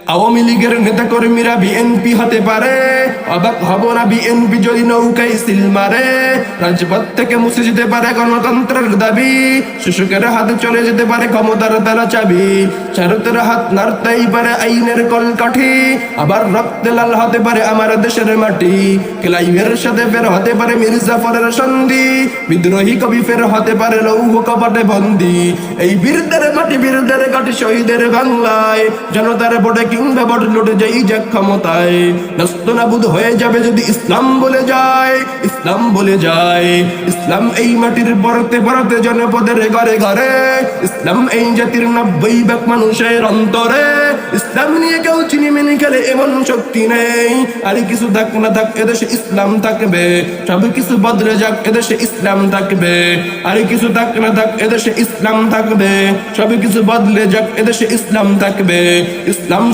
আওয়ামী লীগের নেতা কর্মীরা বিএনপি হতে পারে, অবাক হব না বিএনপি যদি নৌকায় সিল মারে। রাজপথ থেকে মুছে যেতে পারে গণতন্ত্রের দাবি, শাসকের হাতে চলে যেতে পারে ক্ষমতার তালা চাবি। ভারতের হাত নাড়তেই পারে আইনের কলকাঠি, আবার রক্তে লাল হতে পারে আমার দেশের মাটি। ক্লাইভের সাথে ফের হতে পারে মির্জাফরের সন্ধি, বিদ্রোহী কবি ফের হতে পারে লৌহ কপাটে বন্দি। এই বীরদের মাটি বীরদের ঘাটি শহীদের বাংলায়, জনতার ভোটে কিংবা ভোট লুটে যাই যে ক্ষমতায়। নাস্তানাবুদ হয়ে যাবে যদি ইসলাম বলে যায়, ইসলাম বলে যায়। ইসলাম এই মাটির পরতে পরতে জনপদের ঘরে ঘরে, ইসলাম এই জাতির 90% মানুষের অন্তরে। ইসলাম নিয়ে কেউ চিনিমিনি খেলে এমন শক্তি নেই। আর কিছু থাক না থাক এদেশে ইসলাম থাকবে, সব কিছু বদলে যাক এদেশে ইসলাম থাকবে। আর কিছু থাক না থাক এদেশে ইসলাম থাকবে, সব কিছু বদলে যাক এদেশে ইসলাম থাকবে। ইসলাম